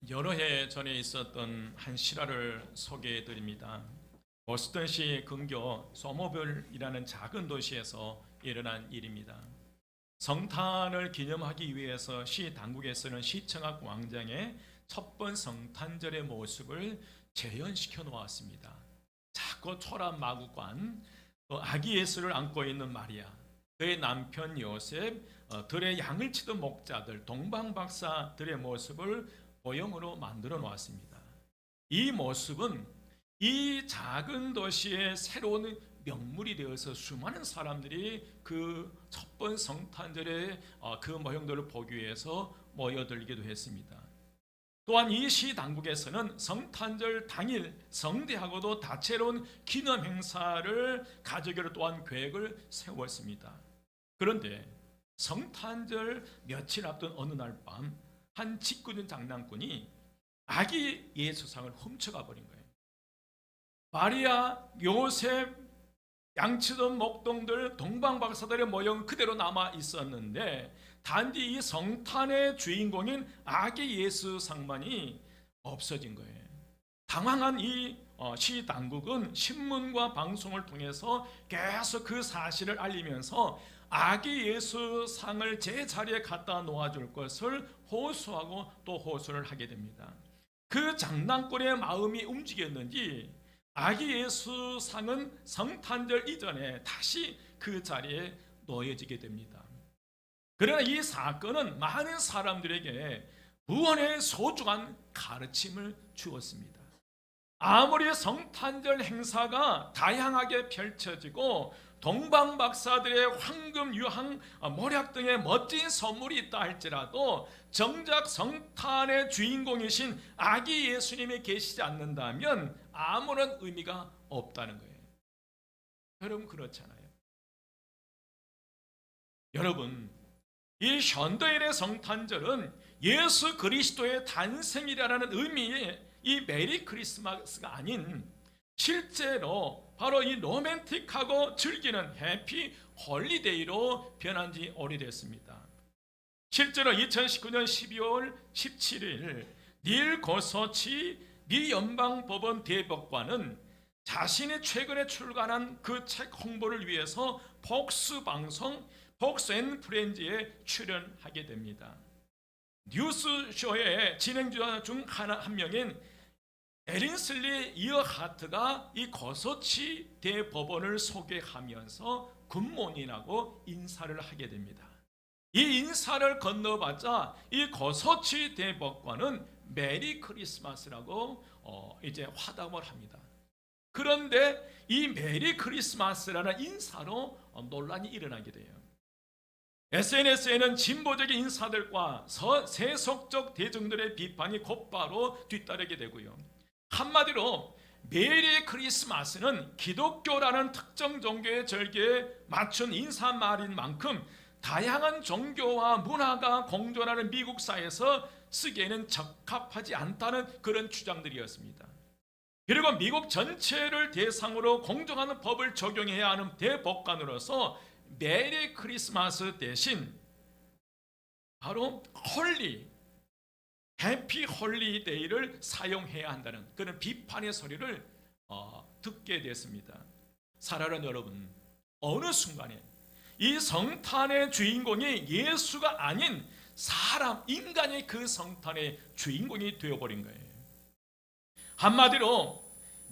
여러 해 전에 있었던 한 실화를 소개해 드립니다. 보스턴시 근교 소모빌이라는 작은 도시에서 일어난 일입니다. 성탄을 기념하기 위해서 시 당국에서는 시청 앞 광장에 첫 번 성탄절의 모습을 재현시켜 놓았습니다. 작고 초란 마구간, 또 아기 예수를 안고 있는 마리아, 그의 남편 요셉, 들의 양을 치던 목자들, 동방박사들의 모습을 모형으로 만들어 놓았습니다. 이 모습은 이 작은 도시의 새로운 명물이 되어서 수많은 사람들이 그 첫 번 성탄절의 그 모형들을 보기 위해서 모여들기도 했습니다. 또한 이 시 당국에서는 성탄절 당일 성대하고도 다채로운 기념 행사를 가지기로 또한 계획을 세웠습니다. 그런데 성탄절 며칠 앞둔 어느 날 밤 한 짓궂은 장난꾼이 아기 예수상을 훔쳐가 버린 거예요. 마리아, 요셉, 양치던 목동들, 동방박사들의 모형 그대로 남아 있었는데 단지 이 성탄의 주인공인 아기 예수상만이 없어진 거예요. 당황한 이 시 당국은 신문과 방송을 통해서 계속 그 사실을 알리면서 아기 예수상을 제자리에 갖다 놓아줄 것을 호소하고 또 호소를 하게 됩니다. 그 장난꾼의 마음이 움직였는지 아기 예수상은 성탄절 이전에 다시 그 자리에 놓여지게 됩니다. 그러나 이 사건은 많은 사람들에게 구원의 소중한 가르침을 주었습니다. 아무리 성탄절 행사가 다양하게 펼쳐지고 동방박사들의 황금, 유황, 모략 등의 멋진 선물이 있다 할지라도 정작 성탄의 주인공이신 아기 예수님이 계시지 않는다면 아무런 의미가 없다는 거예요. 여러분 그렇잖아요. 여러분 이 현대인의 성탄절은 예수 그리스도의 탄생이라는 의미의 이 메리 크리스마스가 아닌 실제로 바로 이 로맨틱하고 즐기는 해피 홀리데이로 변한 지 오래됐습니다. 실제로 2019년 12월 17일 닐 고소치 미 연방법원 대법관은 자신이 최근에 출간한 그 책 홍보를 위해서 폭스 방송 폭스 앤 프렌즈에 출연하게 됩니다. 뉴스쇼의 진행자 중 한 명인 에린슬리 이어하트가 이 고소치 대법원을 소개하면서 굿모닝이라고 인사를 하게 됩니다. 이 인사를 건너받자 이 고소치 대법관은 메리 크리스마스라고 이제 화답을 합니다. 그런데 이 메리 크리스마스라는 인사로 논란이 일어나게 돼요. SNS에는 진보적인 인사들과 세속적 대중들의 비판이 곧바로 뒤따르게 되고요. 한마디로 메리 크리스마스는 기독교라는 특정 종교의 절기에 맞춘 인사말인 만큼 다양한 종교와 문화가 공존하는 미국 사회에서 쓰기에는 적합하지 않다는 그런 주장들이었습니다. 그리고 미국 전체를 대상으로 공정한 법을 적용해야 하는 대법관으로서 메리 크리스마스 대신 바로 홀리 해피 홀리데이를 사용해야 한다는 그런 비판의 소리를 듣게 됐습니다. 사랑하는 여러분, 어느 순간에 이 성탄의 주인공이 예수가 아닌 사람, 인간이 그 성탄의 주인공이 되어버린 거예요. 한마디로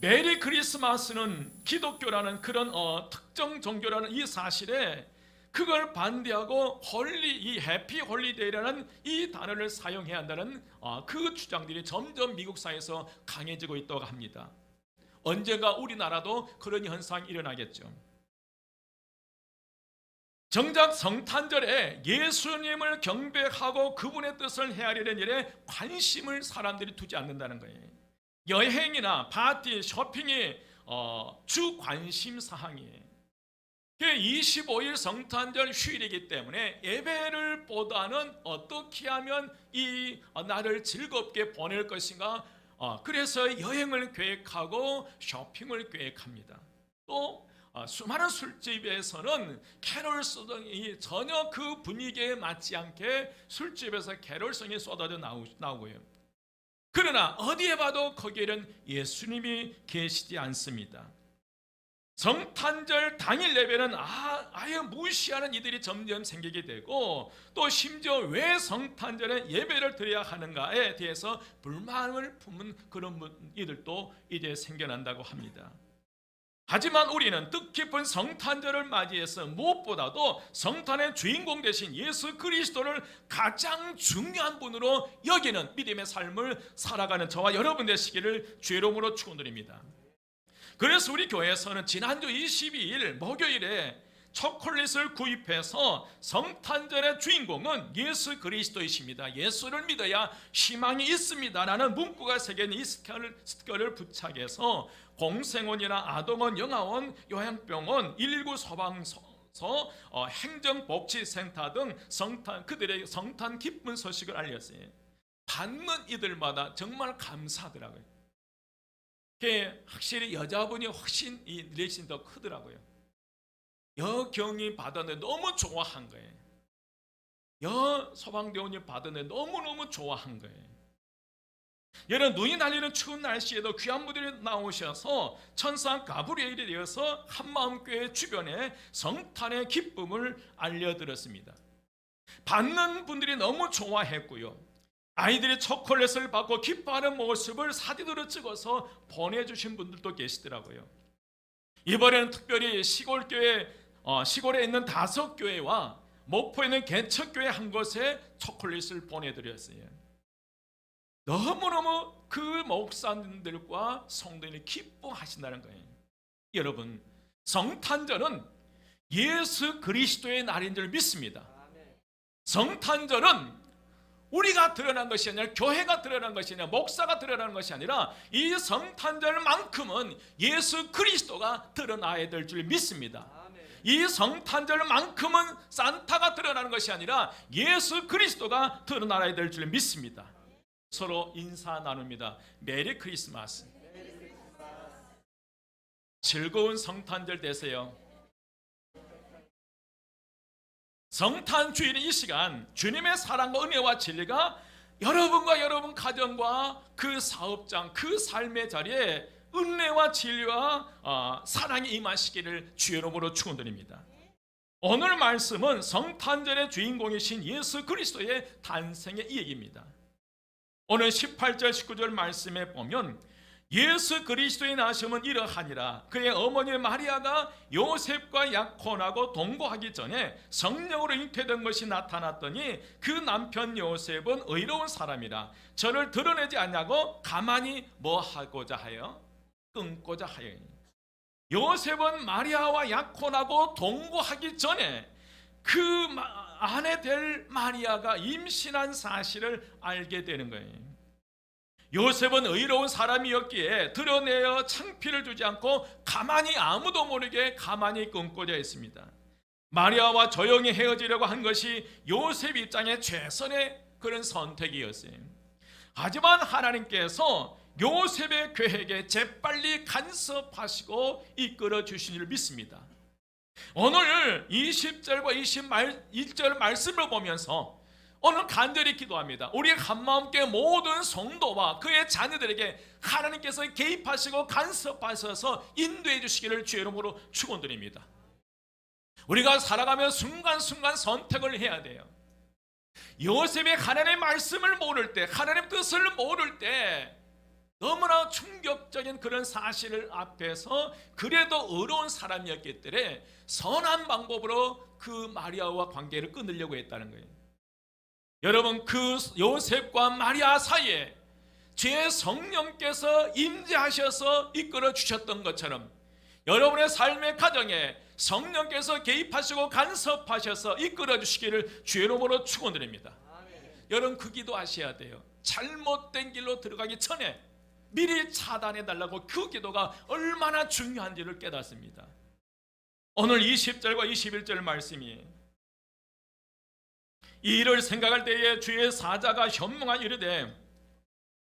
메리 크리스마스는 기독교라는 그런 특정 종교라는 이 사실에 그걸 반대하고 이 해피 홀리데이라는 이 단어를 사용해야 한다는 그 주장들이 점점 미국 사회에서 강해지고 있다고 합니다. 언젠가 우리나라도 그런 현상이 일어나겠죠. 정작 성탄절에 예수님을 경배하고 그분의 뜻을 헤아리는 일에 관심을 사람들이 두지 않는다는 거예요. 여행이나 파티, 쇼핑이 주 관심 사항이에요. 25일 성탄절 휴일이기 때문에 예배를 보다는 어떻게 하면 이 날을 즐겁게 보낼 것인가, 그래서 여행을 계획하고 쇼핑을 계획합니다. 또 수많은 술집에서는 캐롤송이 전혀 그 분위기에 맞지 않게 술집에서 캐롤송이 쏟아져 나오고요. 그러나 어디에 봐도 거기에는 예수님이 계시지 않습니다. 성탄절 당일 예배는 아예 무시하는 이들이 점점 생기게 되고, 또 심지어 왜 성탄절에 예배를 드려야 하는가에 대해서 불만을 품은 그런 이들도 이제 생겨난다고 합니다. 하지만 우리는 뜻깊은 성탄절을 맞이해서 무엇보다도 성탄의 주인공 되신 예수 그리스도를 가장 중요한 분으로 여기는 믿음의 삶을 살아가는 저와 여러분 되시기를 주의 이름으로 축원드립니다. 그래서 우리 교회에서는 지난주 22일 목요일에 초콜릿을 구입해서 성탄절의 주인공은 예수 그리스도이십니다, 예수를 믿어야 희망이 있습니다 라는 문구가 새겨진 이 스티커를 부착해서 공생원이나 아동원, 영아원, 요양병원, 119 소방서, 행정복지센터 등 그들의 성탄 기쁜 소식을 알렸어요. 받는 이들마다 정말 감사하더라고요. 확실히 여자분이 훨씬 이 리액션이 더 크더라고요. 여경이 받았는데 너무 좋아한 거예요. 여소방대원이 받았는데 너무너무 좋아한 거예요. 여러분, 눈이 날리는 추운 날씨에도 귀한 분들이 나오셔서 천상 가브리엘이 되어서 한마음교회 주변에 성탄의 기쁨을 알려드렸습니다. 받는 분들이 너무 좋아했고요, 아이들이 초콜릿을 받고 기뻐하는 모습을 사진으로 찍어서 보내주신 분들도 계시더라고요. 이번에는 특별히 시골에 있는 5교회와 목포에 있는 개척교회 한 곳에 초콜릿을 보내드렸어요. 너무너무 그 목사님들과 성도인이 기뻐하신다는 거예요. 여러분, 성탄절은 예수 그리스도의 날인 줄 믿습니다. 성탄절은 우리가 드러난 것이 아니라, 교회가 드러난 것이 아니라, 목사가 드러나는 것이 아니라, 이 성탄절만큼은 예수 그리스도가 드러나야 될 줄 믿습니다. 이 성탄절만큼은 산타가 드러나는 것이 아니라 예수 그리스도가 드러나야 될 줄 믿습니다. 서로 인사 나눕니다. 메리 크리스마스. 즐거운 성탄절 되세요. 성탄 주일인 이 시간, 주님의 사랑과 은혜와 진리가 여러분과 여러분 가정과 그 사업장, 그 삶의 자리에 은혜와 진리와 사랑이 임하시기를 주의 이름으로 축원드립니다. 오늘 말씀은 성탄절의 주인공이신 예수 그리스도의 탄생의 이야기입니다. 오늘 18절 19절 말씀에 보면 예수 그리스도의 나심은 이러하니라. 그의 어머니 마리아가 요셉과 약혼하고 동거하기 전에 성령으로 잉태된 것이 나타났더니 그 남편 요셉은 의로운 사람이라 저를 드러내지 않냐고 가만히 뭐 하고자 하여? 끊고자 하여. 요셉은 마리아와 약혼하고 동거하기 전에 그 아내 될 마리아가 임신한 사실을 알게 되는 거예요. 요셉은 의로운 사람이었기에 드러내어 창피를 주지 않고 가만히, 아무도 모르게 가만히 끊고자 했습니다. 마리아와 조용히 헤어지려고 한 것이 요셉 입장에 최선의 그런 선택이었어요. 하지만 하나님께서 요셉의 계획에 재빨리 간섭하시고 이끌어 주신 줄 믿습니다. 오늘 20절과 21절 말씀을 보면서 오늘 간절히 기도합니다. 우리 한마음교회 모든 성도와 그의 자녀들에게 하나님께서 개입하시고 간섭하셔서 인도해 주시기를 주의 이름으로 축원드립니다. 우리가 살아가며 순간순간 선택을 해야 돼요. 요셉의 하나님의 말씀을 모를 때, 하나님의 뜻을 모를 때 너무나 충격적인 그런 사실을 앞에서 그래도 의로운 사람이었기 때문에 선한 방법으로 그 마리아와 관계를 끊으려고 했다는 거예요. 여러분, 그 요셉과 마리아 사이에 제 성령께서 임재하셔서 이끌어 주셨던 것처럼 여러분의 삶의 가정에 성령께서 개입하시고 간섭하셔서 이끌어 주시기를 주의 이름으로 축원드립니다. 여러분, 그 기도하셔야 돼요. 잘못된 길로 들어가기 전에 미리 차단해 달라고. 그 기도가 얼마나 중요한지를 깨닫습니다. 오늘 20절과 21절 말씀이 이 일을 생각할 때에 주의 사자가 현몽하여 이르되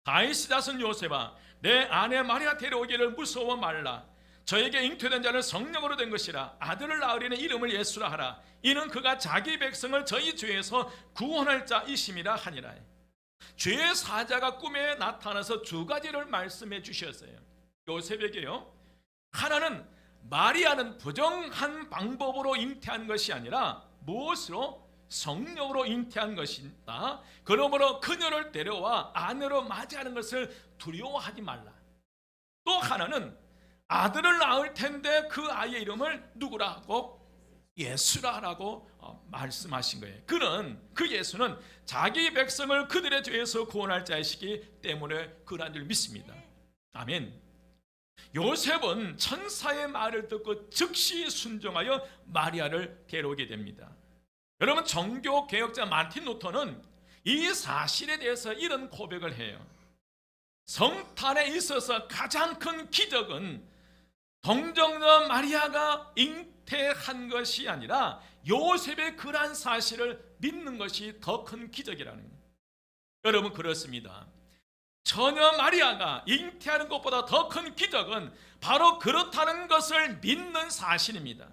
다윗의 자손 요셉아, 내 아내 마리아 데려오기를 무서워 말라. 저에게 잉태된 자는 성령으로 된 것이라. 아들을 낳으리는 이름을 예수라 하라. 이는 그가 자기 백성을 저희 죄에서 구원할 자이심이라 하니라. 죄의 사자가 꿈에 나타나서 두 가지를 말씀해 주셨어요. 요셉에게요. 하나는 마리아는 부정한 방법으로 잉태한 것이 아니라 무엇으로? 성령으로 잉태한 것이다. 그러므로 그녀를 데려와 아내로 맞이하는 것을 두려워하지 말라. 또 하나는 아들을 낳을 텐데 그 아이의 이름을 누구라 하고? 예수라라고 말씀하신 거예요. 그 예수는 자기 백성을 그들의 죄에서 구원할 자이시기 때문에 그러한 줄 믿습니다. 아멘. 요셉은 천사의 말을 듣고 즉시 순종하여 마리아를 데려오게 됩니다. 여러분, 종교 개혁자 마틴 루터는 이 사실에 대해서 이런 고백을 해요. 성탄에 있어서 가장 큰 기적은 동정녀 마리아가 잉태한 것이 아니라 요셉의 그러한 사실을 믿는 것이 더 큰 기적이라는 거예요. 여러분, 그렇습니다. 처녀 마리아가 잉태하는 것보다 더 큰 기적은 바로 그렇다는 것을 믿는 사실입니다.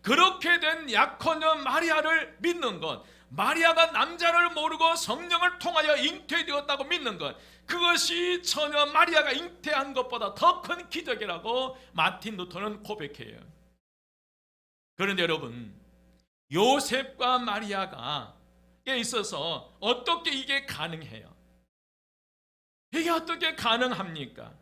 그렇게 된 약혼녀 마리아를 믿는 것, 마리아가 남자를 모르고 성령을 통하여 잉태되었다고 믿는 것, 그것이 처녀 마리아가 잉태한 것보다 더 큰 기적이라고 마틴 루터는 고백해요. 그런데 여러분, 요셉과 마리아가 있어서 어떻게 이게 가능해요? 이게 어떻게 가능합니까?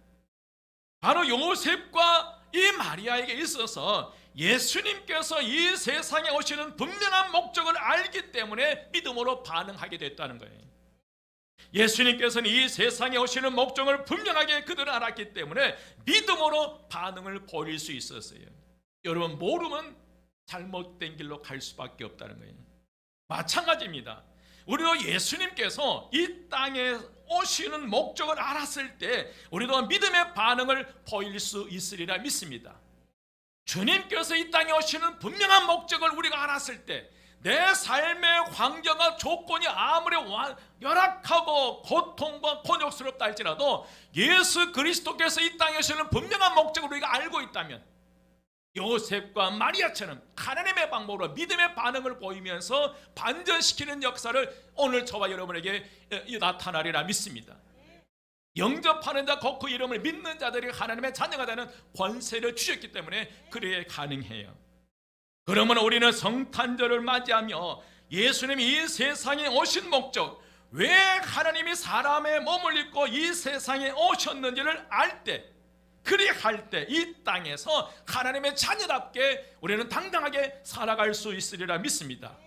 바로 요셉과 이 마리아에게 있어서 예수님께서 이 세상에 오시는 분명한 목적을 알기 때문에 믿음으로 반응하게 됐다는 거예요. 예수님께서는 이 세상에 오시는 목적을 분명하게 그들은 알았기 때문에 믿음으로 반응을 보일 수 있었어요. 여러분, 모르면 잘못된 길로 갈 수밖에 없다는 거예요. 마찬가지입니다. 우리도 예수님께서 이 땅에 오시는 목적을 알았을 때 우리도 믿음의 반응을 보일 수 있으리라 믿습니다. 주님께서 이 땅에 오시는 분명한 목적을 우리가 알았을 때 내 삶의 환경과 조건이 아무리 열악하고 고통과 곤욕스럽다 할지라도 예수 그리스도께서 이 땅에 오시는 분명한 목적을 우리가 알고 있다면 요셉과 마리아처럼 하나님의 방법으로 믿음의 반응을 보이면서 반전시키는 역사를 오늘 저와 여러분에게 나타나리라 믿습니다. 영접하는 자 곧 그 이름을 믿는 자들이 하나님의 자녀가 되는 권세를 주셨기 때문에 그래야 가능해요. 그러면 우리는 성탄절을 맞이하며 예수님이 이 세상에 오신 목적, 왜 하나님이 사람의 몸을 입고 이 세상에 오셨는지를 알 때, 그리할 때 이 땅에서 하나님의 자녀답게 우리는 당당하게 살아갈 수 있으리라 믿습니다.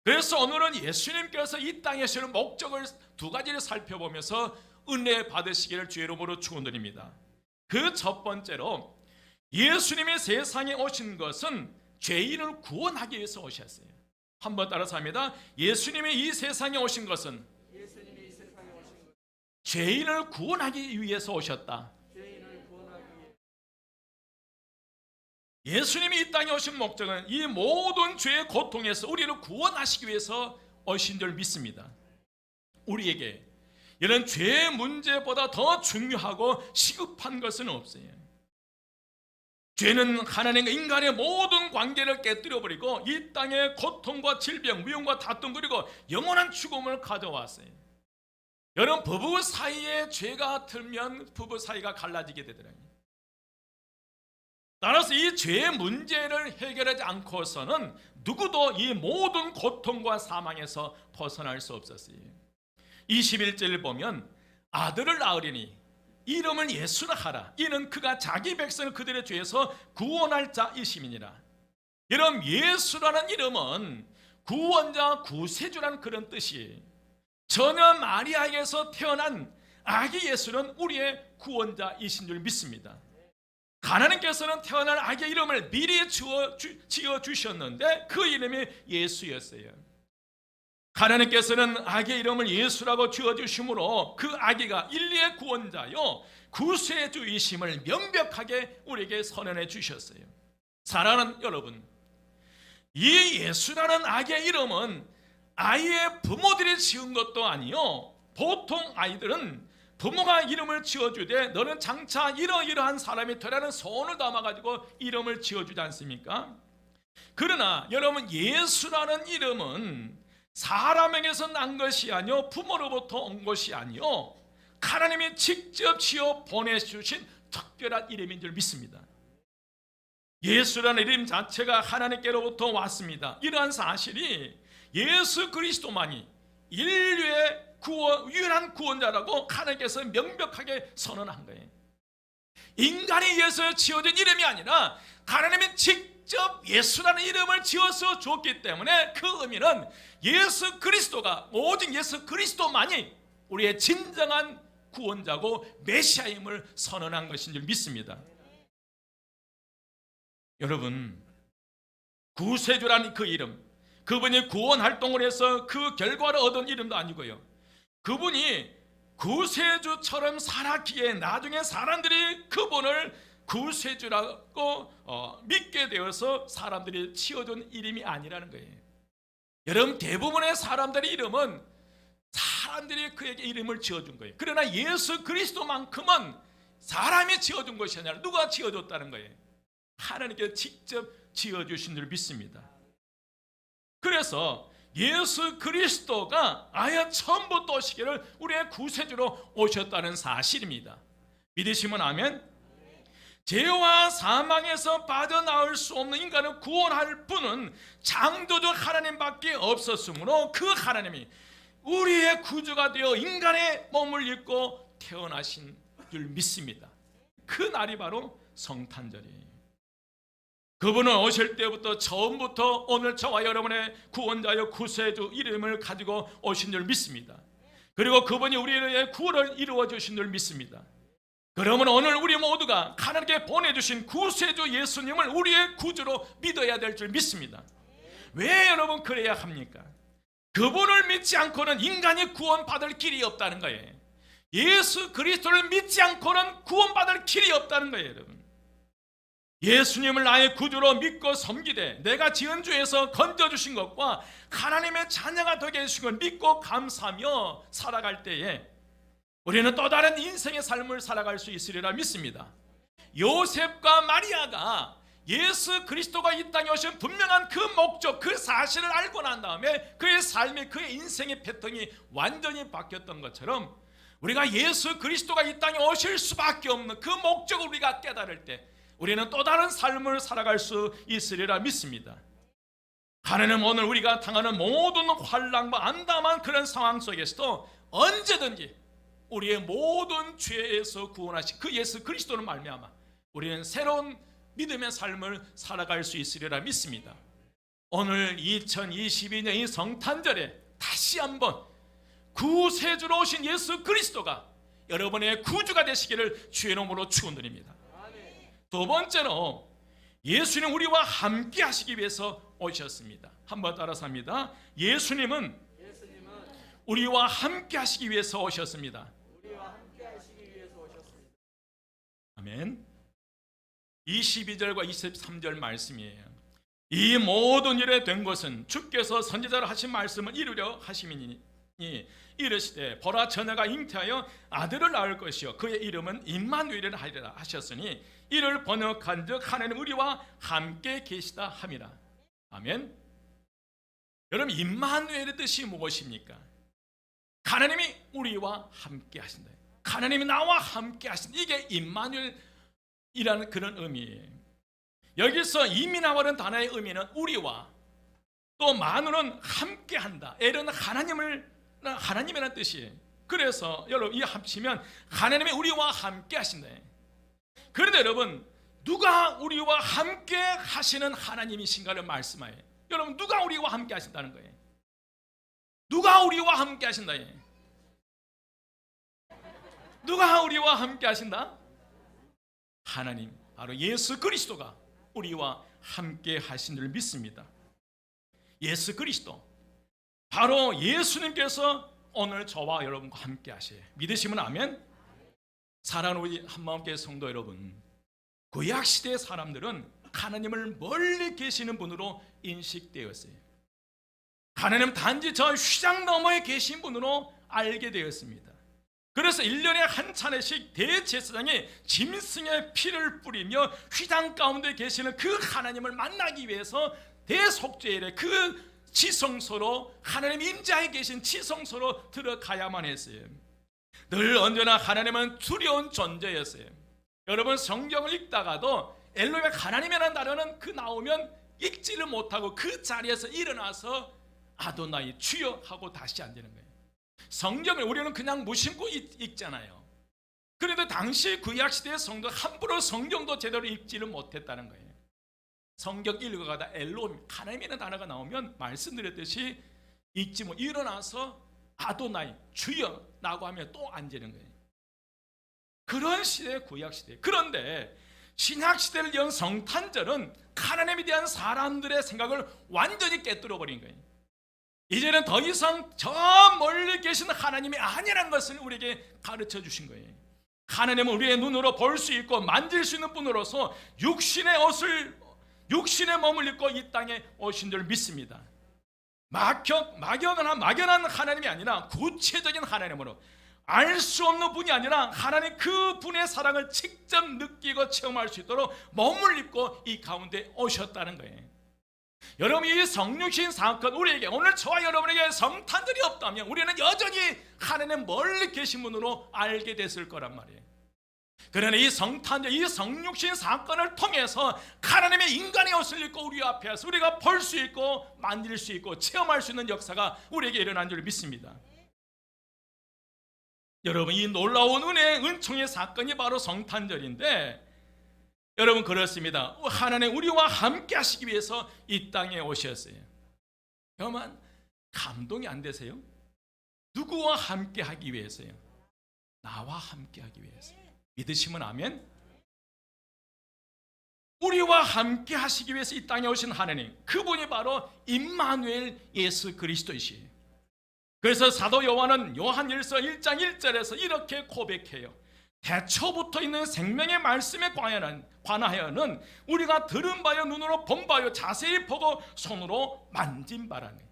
그래서 오늘은 예수님께서 이 땅에 오시는 목적을 두 가지를 살펴보면서 은혜 받으시기를 주의 이름으로 축원드립니다. 그 첫 번째로 예수님이 세상에 오신 것은 죄인을 구원하기 위해서 오셨어요. 한번 따라서 합니다. 예수님이 이 세상에 오신 것은 죄인을 구원하기 위해서 오셨다. 예수님이 이 땅에 오신 목적은 이 모든 죄의 고통에서 우리를 구원하시기 위해서 오신 줄 믿습니다. 우리에게 이런 죄의 문제보다 더 중요하고 시급한 것은 없어요. 죄는 하나님과 인간의 모든 관계를 깨뜨려버리고 이 땅에 고통과 질병, 미움과 다툼 그리고 영원한 죽음을 가져왔어요. 여러분, 부부 사이에 죄가 들면 부부 사이가 갈라지게 되더라고요. 따라서 이 죄의 문제를 해결하지 않고서는 누구도 이 모든 고통과 사망에서 벗어날 수 없었어요. 21절을 보면 아들을 낳으리니 이름을 예수라 하라. 이는 그가 자기 백성을 그들의 죄에서 구원할 자이심이니라. 여러분, 예수라는 이름은 구원자, 구세주라는 그런 뜻이에요. 처녀 마리아에게서 태어난 아기 예수는 우리의 구원자이신 줄 믿습니다. 하나님께서는 태어날 아기의 이름을 미리 지어주셨는데 그 이름이 예수였어요. 하나님께서는 아기의 이름을 예수라고 지어주심으로 그 아기가 인류의 구원자요 구세주이심을 명백하게 우리에게 선언해 주셨어요. 사랑하는 여러분, 이 예수라는 아기의 이름은 아이의 부모들이 지은 것도 아니요, 보통 아이들은 부모가 이름을 지어주되 너는 장차 이러이러한 사람이 되라는 소원을 담아가지고 이름을 지어주지 않습니까? 그러나 여러분, 예수라는 이름은 사람에게서 난 것이 아니요 부모로부터 온 것이 아니요 하나님이 직접 지어 보내주신 특별한 이름인 줄 믿습니다. 예수라는 이름 자체가 하나님께로부터 왔습니다. 이러한 사실이 예수 그리스도만이 인류의 유일한 구원자라고 하나님께서 명백하게 선언한 거예요. 인간이 위해서 지어진 이름이 아니라 하나님이 직접 예수라는 이름을 지어서 줬기 때문에 그 의미는 예수 그리스도가, 오직 예수 그리스도만이 우리의 진정한 구원자고 메시아임을 선언한 것인 줄 믿습니다. 여러분, 구세주라는 그 이름, 그분이 구원 활동을 해서 그 결과를 얻은 이름도 아니고요, 그분이 구세주처럼 살았기에 나중에 사람들이 그분을 구세주라고 믿게 되어서 사람들이 지어준 이름이 아니라는 거예요. 여러분, 대부분의 사람들의 이름은 사람들이 그에게 이름을 지어준 거예요. 그러나 예수 그리스도만큼은 사람이 지어준 것이 아니라 누가 지어줬다는 거예요? 하나님께서 직접 지어주신 줄 믿습니다. 그래서 예수 그리스도가 아예 처음부터 오시기를 우리의 구세주로 오셨다는 사실입니다. 믿으시면 아멘. 죄와 사망에서 빠져나올 수 없는 인간을 구원할 분은 창조주 하나님밖에 없었으므로 그 하나님이 우리의 구주가 되어 인간의 몸을 입고 태어나신 줄 믿습니다. 그 날이 바로 성탄절이에요. 그분은 오실 때부터 처음부터 오늘 저와 여러분의 구원자여 구세주 이름을 가지고 오신 줄 믿습니다. 그리고 그분이 우리의 구원을 이루어 주신 줄 믿습니다. 그러면 오늘 우리 모두가 하나님께 보내주신 구세주 예수님을 우리의 구주로 믿어야 될 줄 믿습니다. 왜 여러분 그래야 합니까? 그분을 믿지 않고는 인간이 구원받을 길이 없다는 거예요. 예수 그리스도를 믿지 않고는 구원받을 길이 없다는 거예요. 여러분, 예수님을 나의 구주로 믿고 섬기되 내가 지은 죄에서 건져주신 것과 하나님의 자녀가 되게 해주신 걸 믿고 감사하며 살아갈 때에 우리는 또 다른 인생의 삶을 살아갈 수 있으리라 믿습니다. 요셉과 마리아가 예수 그리스도가 이 땅에 오신 분명한 그 목적, 그 사실을 알고 난 다음에 그의 삶의, 그의 인생의 패턴이 완전히 바뀌었던 것처럼 우리가 예수 그리스도가 이 땅에 오실 수밖에 없는 그 목적을 우리가 깨달을 때 우리는 또 다른 삶을 살아갈 수 있으리라 믿습니다. 하나님 오늘 우리가 당하는 모든 환난과 암담한 그런 상황 속에서도 언제든지 우리의 모든 죄에서 구원하신 그 예수 그리스도를 말미암아 우리는 새로운 믿음의 삶을 살아갈 수 있으리라 믿습니다. 오늘 2022년 이 성탄절에 다시 한번 구세주로 오신 예수 그리스도가 여러분의 구주가 되시기를 주의 이름으로 축원드립니다. 두 번째로 예수님 우리와 함께 하시기 위해서 오셨습니다. 한번 따라서 합니다. 예수님은 우리와 함께 하시기 위해서 오셨습니다. 아멘. 22절과 23절 말씀이에요. 이 모든 일에 된 것은 주께서 선지자로 하신 말씀을 이루려 하심이니 이르시되 보라 처녀가 잉태하여 아들을 낳을 것이요 그의 이름은 임마누엘이라 하리라 하셨으니 이를 번역한즉 하나님 우리와 함께 계시다 함이라. 아멘. 여러분, 임마누엘의 뜻이 무엇입니까? 하나님이 우리와 함께 하신다. 하나님이 나와 함께 하신다. 이게 임마누엘이라는 그런 의미예요. 여기서 임이 나오는 단어의 의미는 우리와 또 마누는 함께 한다. 엘은 하나님이라는 뜻이에요. 그래서 여러분 이 합치면 하나님이 우리와 함께 하신다. 그런데 여러분, 누가 우리와 함께 하시는 하나님이신가를 말씀하여. 여러분, 누가 우리와 함께 하신다는 거예요? 누가 우리와 함께 하신다? 누가 우리와 함께 하신다? 하나님, 바로 예수 그리스도가 우리와 함께 하신 줄 믿습니다. 예수 그리스도, 바로 예수님께서 오늘 저와 여러분과 함께 하셔요. 믿으시면 아멘. 사랑하는 우리 한마음교회 성도 여러분, 구약시대의 사람들은 하나님을 멀리 계시는 분으로 인식되었어요. 하나님 단지 저 휘장 너머에 계신 분으로 알게 되었습니다. 그래서 1년에 한 차례씩 대제사장이 짐승의 피를 뿌리며 휘장 가운데 계시는 그 하나님을 만나기 위해서 대속죄일에 그 지성소로, 하나님 임재하에 계신 지성소로 들어가야만 했어요. 늘 언제나 하나님은 두려운 존재였어요. 여러분, 성경을 읽다가도 엘로힘 하나님이라는 단어는 그 나오면 읽지를 못하고 그 자리에서 일어나서 아도나이 주여 하고 다시 앉는 거예요. 성경을 우리는 그냥 무심코 읽잖아요. 그런데 당시 구약시대의 성도 함부로 성경도 제대로 읽지를 못했다는 거예요. 성경 읽어가다 엘로힘 하나님이라는 단어가 나오면 말씀드렸듯이 읽지 못 일어나서 아도나이 주여 라고 하면 또 앉는 거예요. 그런 시대, 구약시대. 그런데 신약시대를 연 성탄절은 하나님에 대한 사람들의 생각을 완전히 깨뜨려 버린 거예요. 이제는 더 이상 저 멀리 계신 하나님이 아니라는 것을 우리에게 가르쳐 주신 거예요. 하나님은 우리의 눈으로 볼 수 있고 만질 수 있는 분으로서 육신의 몸을 입고 이 땅에 오신 줄 믿습니다. 막연한 하나님이 아니라 구체적인 하나님으로, 알 수 없는 분이 아니라 하나님 그 분의 사랑을 직접 느끼고 체험할 수 있도록 몸을 입고 이 가운데 오셨다는 거예요. 여러분, 이 성육신 사건, 우리에게 오늘 저와 여러분에게 성탄절이 없다면 우리는 여전히 하나님 멀리 계신 분으로 알게 됐을 거란 말이에요. 그러나 이 성탄절, 이 성육신 사건을 통해서 하나님의 인간의 옷을 입고 우리 앞에서 우리가 볼 수 있고 만질 수 있고 체험할 수 있는 역사가 우리에게 일어난 줄 믿습니다. 여러분, 이 놀라운 은총의 사건이 바로 성탄절인데, 여러분 그렇습니다. 하나님 우리와 함께 하시기 위해서 이 땅에 오셨어요. 여러분, 감동이 안 되세요? 누구와 함께 하기 위해서요? 나와 함께 하기 위해서. 믿으시면 아멘. 우리와 함께 하시기 위해서 이 땅에 오신 하나님, 그분이 바로 임마누엘 예수 그리스도이시에요. 그래서 사도 요한은 요한일서 1장 1절에서 이렇게 고백해요. 대초부터 있는 생명의 말씀에 관하여는 우리가 들은 바요, 눈으로 본 바요, 자세히 보고 손으로 만진 바라네.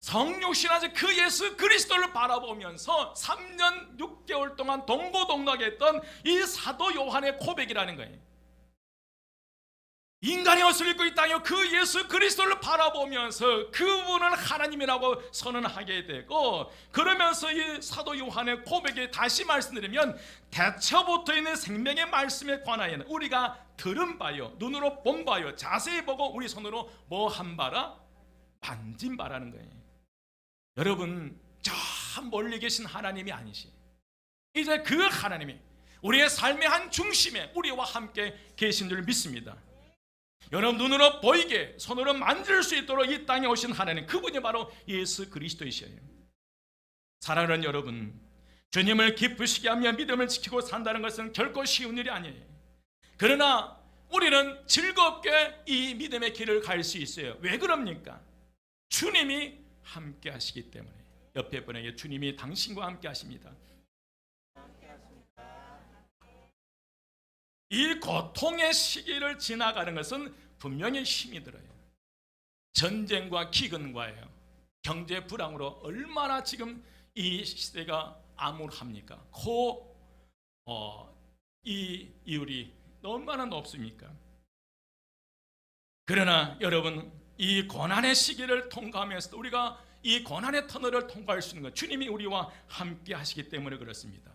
성육신하신 그 예수 그리스도를 바라보면서 3년 6개월 동안 동고동락했던 이 사도 요한의 고백이라는 거예요. 인간의 옷을 입고 이 땅에 그 예수 그리스도를 바라보면서 그분은 하나님이라고 선언하게 되고, 그러면서 이 사도 요한의 고백에 다시 말씀드리면, 대초부터 있는 생명의 말씀에 관하여는 우리가 들은 바요, 눈으로 본 바요, 자세히 보고 우리 손으로 뭐 한 바라? 만진 바라는 거예요. 여러분, 저 멀리 계신 하나님이 아니시, 이제 그 하나님이 우리의 삶의 한 중심에 우리와 함께 계신 줄 믿습니다. 여러분, 눈으로 보이게 손으로 만질 수 있도록 이 땅에 오신 하나님, 그분이 바로 예수 그리스도이셔요. 사랑하는 여러분, 주님을 기쁘시게 하며 믿음을 지키고 산다는 것은 결코 쉬운 일이 아니에요. 그러나 우리는 즐겁게 이 믿음의 길을 갈 수 있어요. 왜 그럽니까? 주님이 함께 하시기 때문에. 옆에 분에게 주님이 당신과 함께 하십니다. 이 고통의 시기를 지나가는 것은 분명히 힘이 들어요. 전쟁과 기근과예요. 경제 불황으로 얼마나 지금 이 시대가 암울합니까? 이 이율이 얼마나 높습니까? 그러나 여러분, 이 고난의 시기를 통과하면서도 우리가 이 고난의 터널을 통과할 수 있는 것, 주님이 우리와 함께 하시기 때문에 그렇습니다.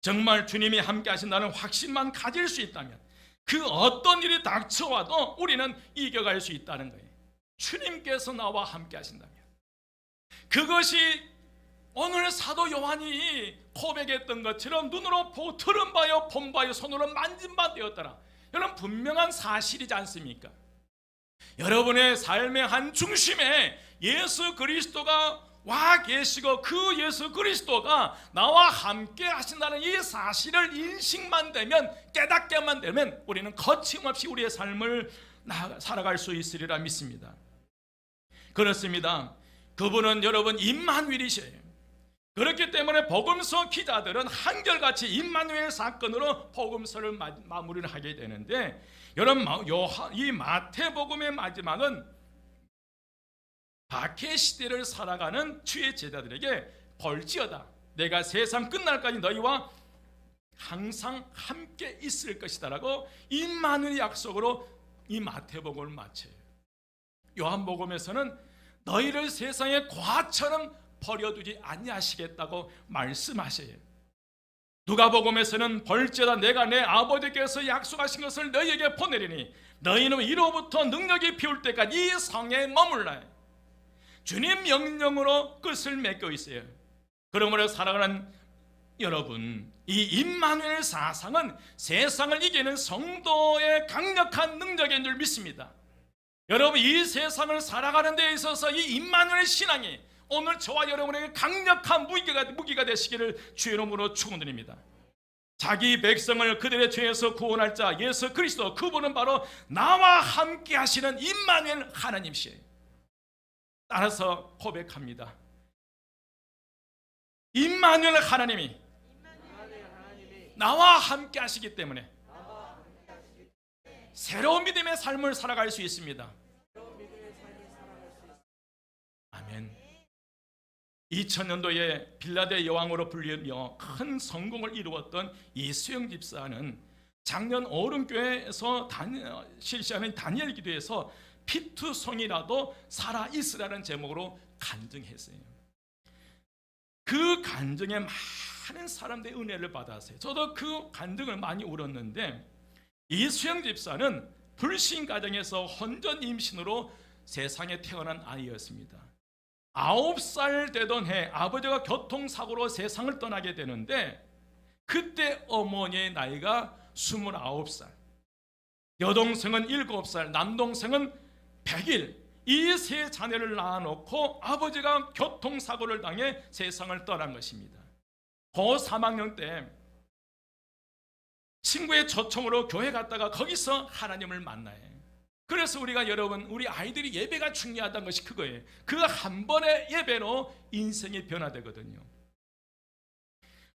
정말 주님이 함께 하신다는 확신만 가질 수 있다면 그 어떤 일이 닥쳐와도 우리는 이겨갈 수 있다는 거예요. 주님께서 나와 함께 하신다면. 그것이 오늘 사도 요한이 고백했던 것처럼 눈으로 들은 바요, 본 바요, 손으로 만진 바 되었더라. 여러분, 분명한 사실이지 않습니까? 여러분의 삶의 한 중심에 예수 그리스도가 와 계시고 그 예수 그리스도가 나와 함께 하신다는 이 사실을 인식만 되면, 깨닫게만 되면 우리는 거침없이 우리의 삶을 살아갈 수 있으리라 믿습니다. 그렇습니다. 그분은 여러분 임마누엘이셔요. 그렇기 때문에 복음서 기자들은 한결같이 임마누엘 사건으로 복음서를 마무리를 하게 되는데, 여러분, 이 마태복음의 마지막은 박해 시대를 살아가는 주의 제자들에게 볼지어다, 내가 세상 끝날까지 너희와 항상 함께 있을 것이다 라고 임마누엘 약속으로 이 마태복음을 마쳐요. 요한복음에서는 너희를 세상의 과처럼 버려두지 아니하시겠다고 말씀하셔요. 누가복음에서는 볼지어다 내가 내 아버지께서 약속하신 것을 너희에게 보내리니 너희는 이로부터 능력이 비울 때까지 이 성에 머물라. 주님 명령으로 끝을 맺고 있어요. 그러므로 사랑하는 여러분, 이 임마누엘 사상은 세상을 이기는 성도의 강력한 능력인 줄 믿습니다. 여러분, 이 세상을 살아가는 데 있어서 이 임마누엘 신앙이 오늘 저와 여러분에게 강력한 무기가 되시기를 주의 이름으로 축원드립니다. 자기 백성을 그들의 죄에서 구원할 자 예수 그리스도, 그분은 바로 나와 함께 하시는 임마누엘 하나님이시에요. 따라서 고백합니다. 임마누엘 하나님이 나와 함께 하시기 때문에 새로운 믿음의 삶을 살아갈 수 있습니다. 아멘. 2000년도에 빌라델 여왕으로 불리며 큰 성공을 이루었던 이수영 집사는 작년 어른교회에서 실시하는 다니엘 기도에서 피투성이라도 살아있으라는 제목으로 간증했어요. 그 간증에 많은 사람들의 은혜를 받았어요. 저도 그 간증을 많이 울었는데, 이수영 집사는 불신 가정에서 혼전 임신으로 세상에 태어난 아이였습니다. 9살 되던 해 아버지가 교통사고로 세상을 떠나게 되는데, 그때 어머니의 나이가 29살, 여동생은 7살, 남동생은 100일, 이 세 자녀를 낳아놓고 아버지가 교통사고를 당해 세상을 떠난 것입니다. 고 3학년 때 친구의 초청으로 교회 갔다가 거기서 하나님을 만나요. 그래서 여러분, 우리 아이들이 예배가 중요하다는 것이 그거예요. 그 한 번의 예배로 인생이 변화되거든요.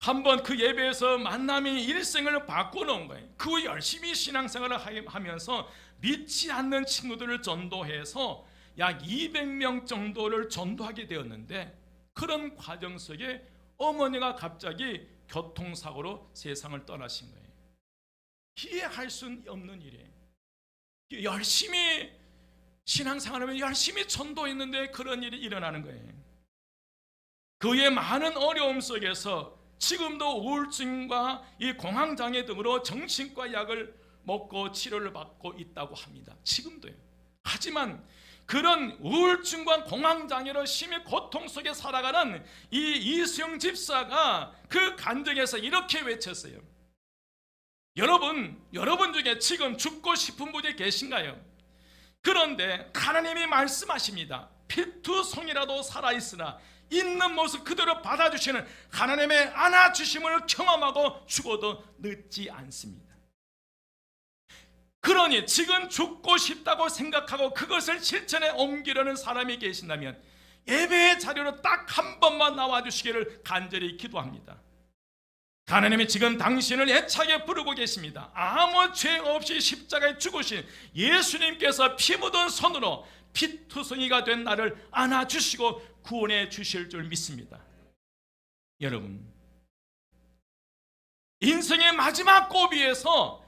한번 그 예배에서 만남이 일생을 바꿔놓은 거예요. 그 후 열심히 신앙생활을 하면서 믿지 않는 친구들을 전도해서 약 200명 정도를 전도하게 되었는데, 그런 과정 속에 어머니가 갑자기 교통사고로 세상을 떠나신 거예요. 이해할 수 없는 일이에요. 열심히 신앙생활하면 열심히 전도했는데 그런 일이 일어나는 거예요. 그의 많은 어려움 속에서 지금도 우울증과 이 공황장애 등으로 정신과 약을 먹고 치료를 받고 있다고 합니다. 지금도요. 하지만 그런 우울증과 공황장애로 심히 고통 속에 살아가는 이 이수영 집사가 그 간증에서 이렇게 외쳤어요. 여러분 중에 지금 죽고 싶은 분이 계신가요? 그런데 하나님이 말씀하십니다. 피투성이라도 살아있으나 있는 모습 그대로 받아주시는 하나님의 안아주심을 경험하고 죽어도 늦지 않습니다. 그러니 지금 죽고 싶다고 생각하고 그것을 실천에 옮기려는 사람이 계신다면 예배의 자리로 딱 한 번만 나와주시기를 간절히 기도합니다. 하나님이 지금 당신을 애차게 부르고 계십니다. 아무 죄 없이 십자가에 죽으신 예수님께서 피 묻은 손으로 피투성이가 된 나를 안아주시고 구원해 주실 줄 믿습니다. 여러분, 인생의 마지막 고비에서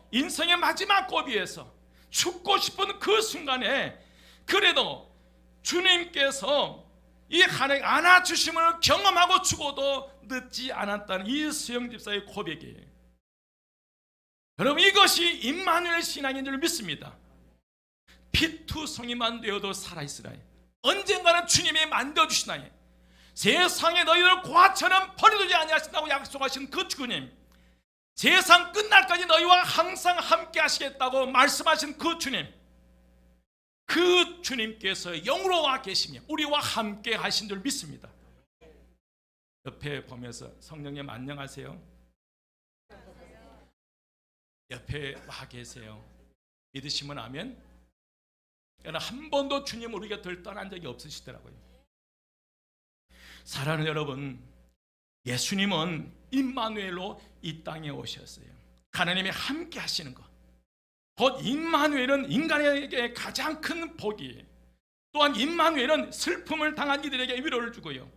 죽고 싶은 그 순간에 그래도 주님께서 이 하나님 안아주심을 경험하고 죽어도 늦지 않았다는 이수영 집사의 고백이에요. 여러분, 이것이 임마누엘 신앙인 줄 믿습니다. 피투성이만 되어도 살아있으라. 언젠가는 주님이 만져주시나요? 세상에 너희를 고아처럼 버려두지 아니하신다고 약속하신 그 주님, 세상 끝날까지 너희와 항상 함께 하시겠다고 말씀하신 그 주님, 그 주님께서 영으로 와 계시며 우리와 함께 하신 줄 믿습니다. 옆에 보면서 성령님 안녕하세요. 옆에 와 계세요. 믿으시면 아멘. 한 번도 주님 우리 곁을 떠난 적이 없으시더라고요. 사랑하는 여러분, 예수님은 임마누엘로 이 땅에 오셨어요. 하나님이 함께 하시는 것, 곧 임마누엘은 인간에게 가장 큰 복이에요. 또한 임마누엘은 슬픔을 당한 이들에게 위로를 주고요,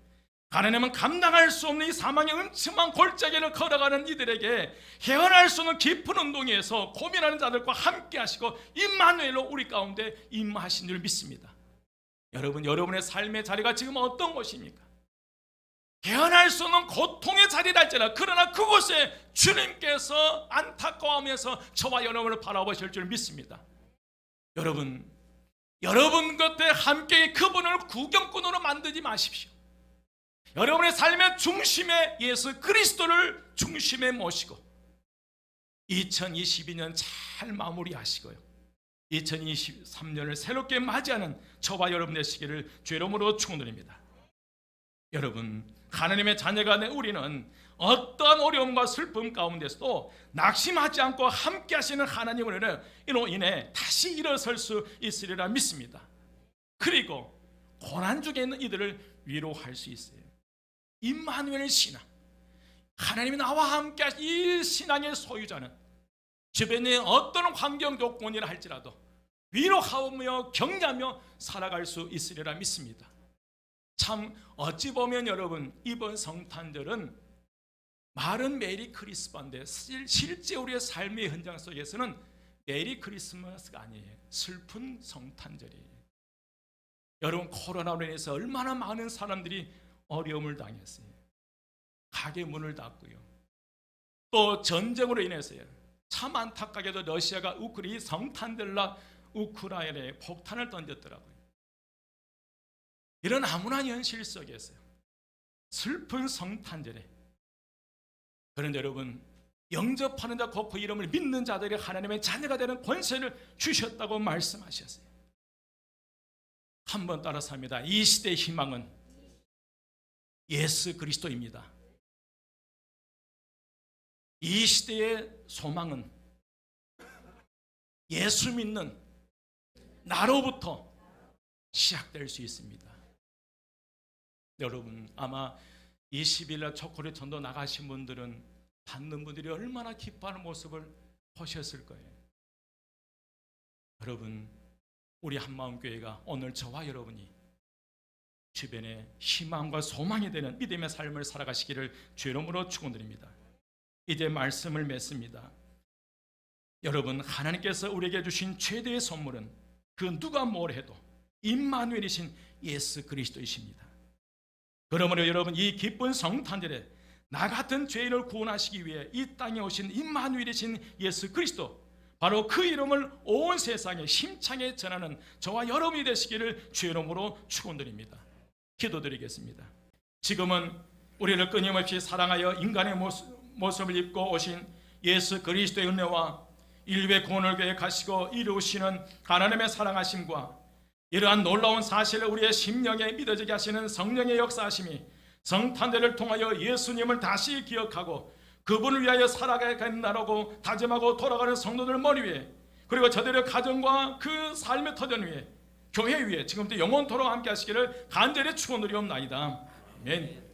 하나님은 감당할 수 없는 이 사망의 음침한 골짜기를 걸어가는 이들에게 헤어날 수 없는 깊은 운동에서 고민하는 자들과 함께 하시고 임마누엘로 우리 가운데 임하신 줄 믿습니다. 여러분, 여러분의 삶의 자리가 지금 어떤 곳입니까? 개헌할 수 없는 고통의 자리랄지라, 그러나 그곳에 주님께서 안타까워하면서 저와 여러분을 바라보실 줄 믿습니다. 여러분 곁에 함께 그분을 구경꾼으로 만들지 마십시오. 여러분의 삶의 중심에 예수 그리스도를 중심에 모시고 2022년 잘 마무리하시고요, 2023년을 새롭게 맞이하는 저와 여러분 되시기를 주의 이름으로 축원드립니다. 여러분, 하나님의 자녀가 된 우리는 어떠한 어려움과 슬픔 가운데서도 낙심하지 않고 함께 하시는 하나님으로 인해 다시 일어설 수 있으리라 믿습니다. 그리고 고난 중에 있는 이들을 위로할 수 있어요. 임마누엘 신앙, 하나님이 나와 함께 하신 이 신앙의 소유자는 주변에 어떤 환경 조건이라 할지라도 위로하며 격려하며 살아갈 수 있으리라 믿습니다. 참 어찌 보면 여러분, 이번 성탄절은 말은 메리 크리스마스인데 실제 우리의 삶의 현장 속에서는 메리 크리스마스가 아니에요. 슬픈 성탄절이에요. 여러분, 코로나로 인해서 얼마나 많은 사람들이 어려움을 당했어요. 가게 문을 닫고요, 또 전쟁으로 인해서요, 참 안타깝게도 러시아가 우크라이나 성탄절날 우크라이나에 폭탄을 던졌더라고요. 이런 암울한 현실 속에서 슬픈 성탄절에, 그런데 여러분, 영접하는 자 곧 그 이름을 믿는 자들이 하나님의 자녀가 되는 권세를 주셨다고 말씀하셨어요. 한번 따라서 합니다. 이 시대의 희망은 예수 그리스도입니다. 이 시대의 소망은 예수 믿는 나로부터 시작될 수 있습니다. 여러분, 아마 20일날 초콜릿 전도 나가신 분들은 받는 분들이 얼마나 기뻐하는 모습을 보셨을 거예요. 여러분, 우리 한마음교회가 오늘 저와 여러분이 주변에 희망과 소망이 되는 믿음의 삶을 살아가시기를 주의 이름으로 축원드립니다. 이제 말씀을 맺습니다. 여러분, 하나님께서 우리에게 주신 최대의 선물은 그 누가 뭘 해도 임마누엘이신 예수 그리스도이십니다. 그러므로 여러분, 이 기쁜 성탄절에 나 같은 죄인을 구원하시기 위해 이 땅에 오신 임마누엘이신 예수 그리스도, 바로 그 이름을 온 세상에 힘차게 전하는 저와 여러분이 되시기를 주의 이름으로 축원드립니다. 기도드리겠습니다. 지금은 우리를 끊임없이 사랑하여 인간의 모습을 입고 오신 예수 그리스도의 은혜와 인류의 구원을 계획하시고 이루시는 하나님의 사랑하심과 이러한 놀라운 사실을 우리의 심령에 믿어지게 하시는 성령의 역사하심이 성탄절을 통하여 예수님을 다시 기억하고 그분을 위하여 살아가겠다라고 다짐하고 돌아가는 성도들 머리 위에, 그리고 저들의 가정과 그 삶의 터전 위에, 교회 위에 지금부터 영원토록 함께 하시기를 간절히 축원드리옵나이다. 아멘.